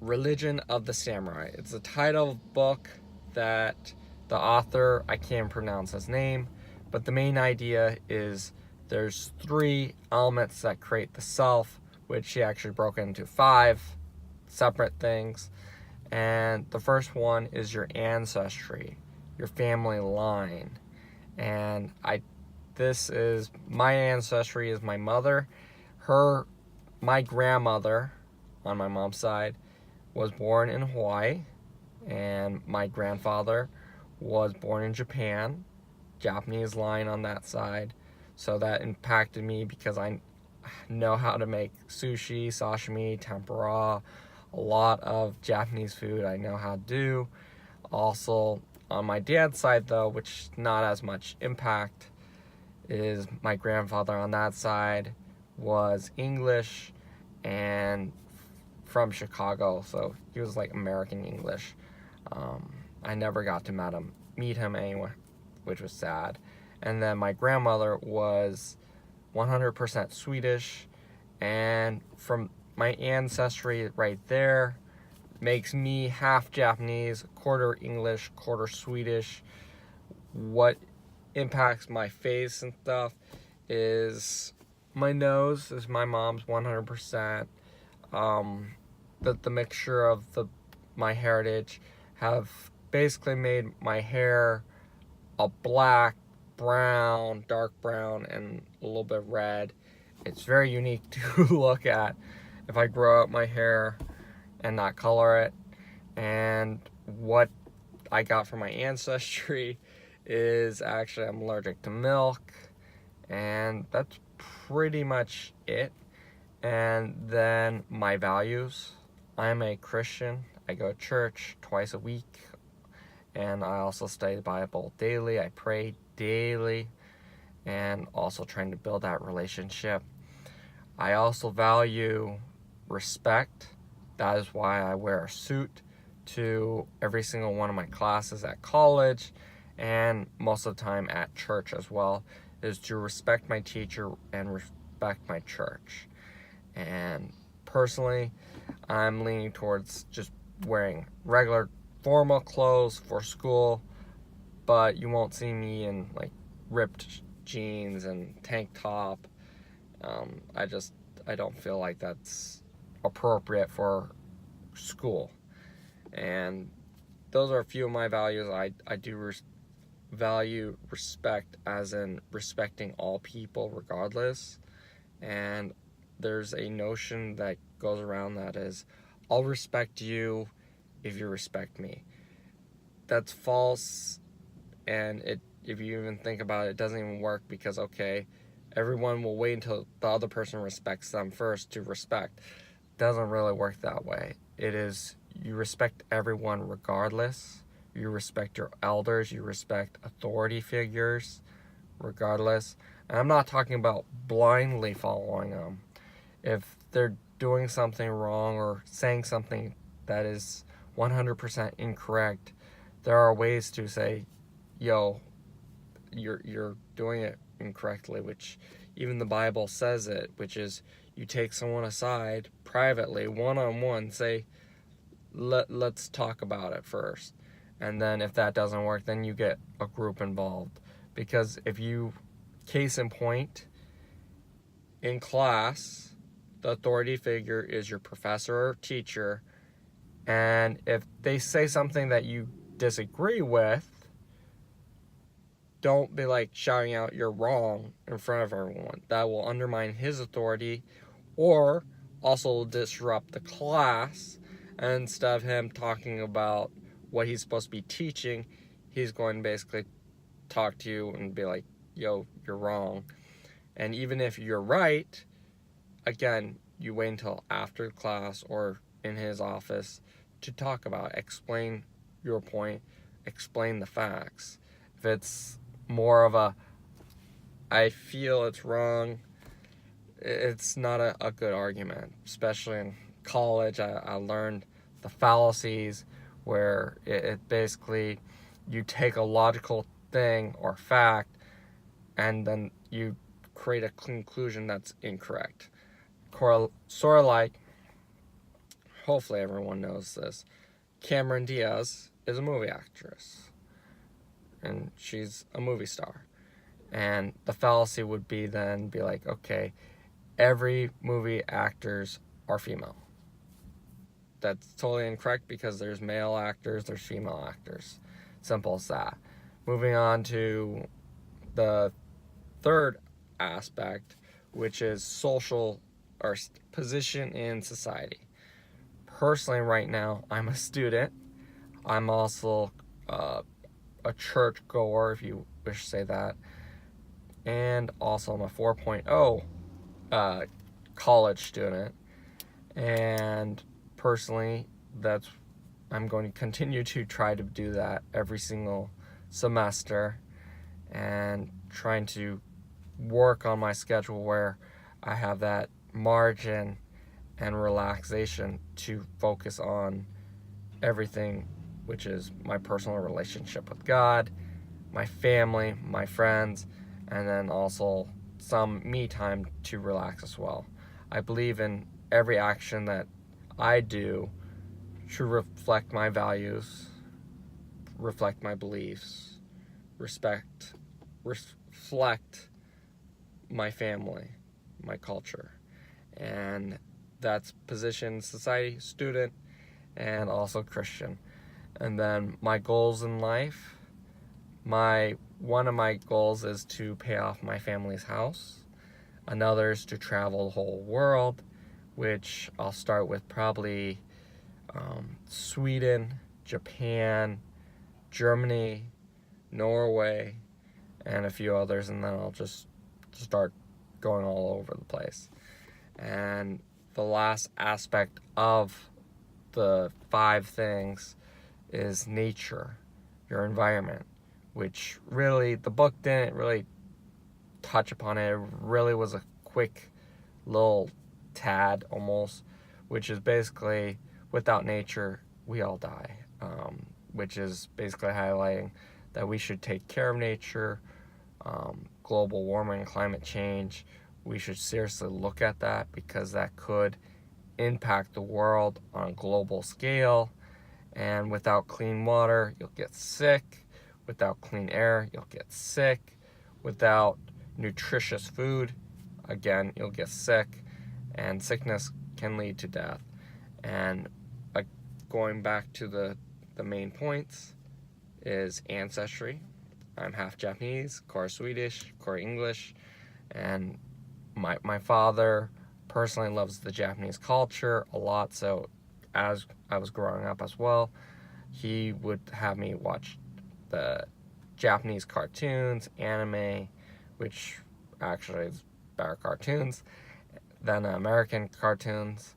Religion of the Samurai. It's a title of a book that the author, I can't pronounce his name, but the main idea is there's 3 elements that create the self, which he actually broke into 5 separate things. And the first one is your ancestry, your family line. And this is my ancestry is my mother. My grandmother on my mom's side was born in Hawaii, and my grandfather was born in Japan, Japanese line on that side. So that impacted me because I know how to make sushi, sashimi, tempura, a lot of Japanese food I know how to do. Also, on my dad's side though, which not as much impact, is my grandfather on that side was English and from Chicago, so he was like American English. I never got to meet him anyway, which was sad. And then my grandmother was 100% Swedish, and from my ancestry right there makes me half Japanese, quarter English, quarter Swedish. What impacts my face and stuff is my nose is my mom's 100%. The mixture of my heritage have basically made my hair a black, brown, dark brown, and a little bit red. It's very unique to look at if I grow out my hair and not color it. And what I got from my ancestry is actually I'm allergic to milk, and that's pretty much it. And then my values. I'm a Christian. I go to church twice a week, and I also study the Bible daily. I pray daily, and also trying to build that relationship. I also value respect. That is why I wear a suit to every single one of my classes at college, and most of the time at church as well, is to respect my teacher and respect my church. And personally, I'm leaning towards just wearing regular formal clothes for school, but you won't see me in like ripped jeans and tank top. I don't feel like that's appropriate for school. And those are a few of my values. I do value respect, as in respecting all people regardless. And there's a notion that goes around that is, I'll respect you if you respect me. That's false, and if you even think about it, it doesn't even work, because okay, everyone will wait until the other person respects them first to respect. It doesn't really work that way. It is, you respect everyone regardless. You respect your elders, you respect authority figures regardless. And I'm not talking about blindly following them. If they're doing something wrong or saying something that is 100% incorrect, there are ways to say, yo, you're doing it incorrectly, which even the Bible says it, which is you take someone aside privately, one-on-one, say, let's talk about it first. And then if that doesn't work, then you get a group involved. Because case in point, in class, the authority figure is your professor or teacher, and if they say something that you disagree with, don't be like shouting out you're wrong in front of everyone. That will undermine his authority, or also disrupt the class. And instead of him talking about what he's supposed to be teaching, he's going to basically talk to you and be like, yo, you're wrong. And even if you're right, again, you wait until after class or in his office to talk about it. Explain your point, explain the facts. If it's more of I feel it's wrong, it's not a good argument. Especially in college, I learned the fallacies where it basically, you take a logical thing or fact and then you create a conclusion that's incorrect. Sort of like hopefully everyone knows this, Cameron Diaz is a movie actress. And she's a movie star. And the fallacy would be then be like, okay, every movie actors are female. That's totally incorrect because there's male actors, there's female actors. Simple as that. Moving on to the third aspect, which is social or position in society. Personally, right now, I'm a student. I'm also a church goer, if you wish to say that. And also, I'm a 4.0 college student. And personally, I'm going to continue to try to do that every single semester and trying to work on my schedule where I have that margin and relaxation to focus on everything, which is my personal relationship with God, my family, my friends, and then also some me time to relax as well. I believe in every action that I do should reflect my values, reflect my beliefs, reflect my family, my culture. And that's position, society, student, and also Christian. And then my goals in life, one of my goals is to pay off my family's house. Another is to travel the whole world, which I'll start with probably Sweden, Japan, Germany, Norway, and a few others, and then I'll just start going all over the place. And the last aspect of the 5 things is nature, your environment, which really the book didn't really touch upon it. It really was a quick little tad almost, which is basically without nature we all die, which is basically highlighting that we should take care of nature. Global warming, climate change, we should seriously look at that because that could impact the world on a global scale. And without clean water, you'll get sick. Without clean air, you'll get sick. Without nutritious food, again, you'll get sick. And sickness can lead to death. And going back to the main points is ancestry. I'm half Japanese, quarter Swedish, quarter English, and my father personally loves the Japanese culture a lot, so as I was growing up as well, he would have me watch the Japanese cartoons, anime, which actually is better cartoons than American cartoons.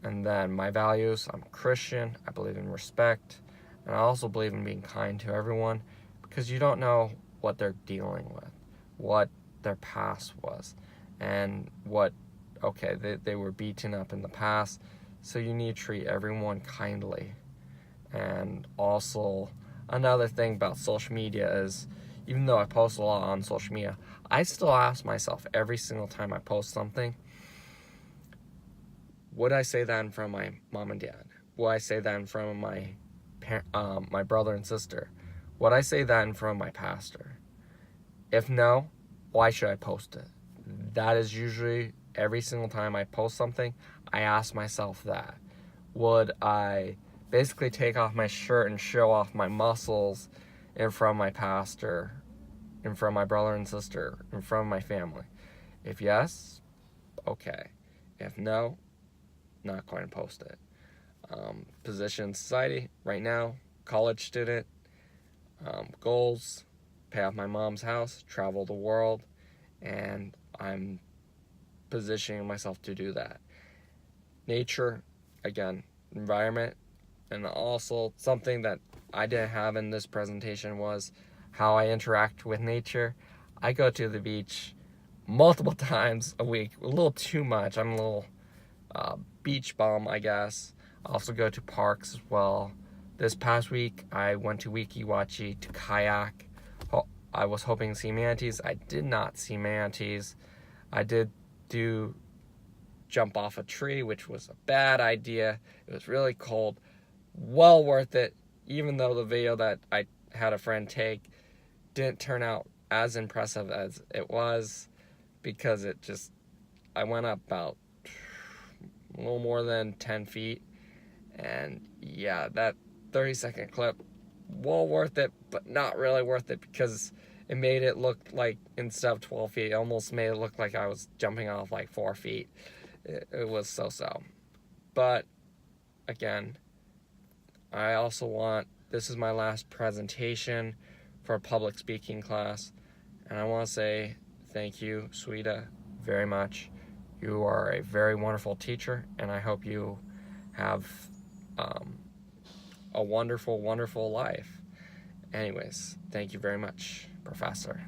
And then my values, I'm Christian, I believe in respect, and I also believe in being kind to everyone, because you don't know what they're dealing with, what their past was, and they were beaten up in the past, so you need to treat everyone kindly. And also, another thing about social media is, even though I post a lot on social media, I still ask myself every single time I post something, would I say that in front of my mom and dad? Would I say that in front of my brother and sister? Would I say that in front of my pastor? If no, why should I post it? That is usually every single time I post something, I ask myself that. Would I basically take off my shirt and show off my muscles in front of my pastor, in front of my brother and sister, in front of my family? If yes, okay. If no, not going to post it. Position in society, right now, college student, goals, pay off my mom's house, travel the world, and I'm positioning myself to do that. Nature, again, environment, and also something that I didn't have in this presentation was how I interact with nature. I go to the beach multiple times a week, a little too much. I'm a little beach bum, I guess. I also go to parks as well. This past week, I went to Wikiwachi to kayak. I was hoping to see manatees. I did not see manatees. I did do jump off a tree, which was a bad idea. It was really cold. Well worth it, even though the video that I had a friend take didn't turn out as impressive as it was, because I went up about a little more than 10 feet. And yeah, that 30-second clip, well worth it, but not really worth it, because it made it look like, instead of 12 feet, it almost made it look like I was jumping off like 4 feet. It was so-so. But again, I also this is my last presentation for a public speaking class, and I want to say thank you, Sweda, very much. You are a very wonderful teacher, and I hope you have a wonderful, wonderful life. Anyways, thank you very much, Professor.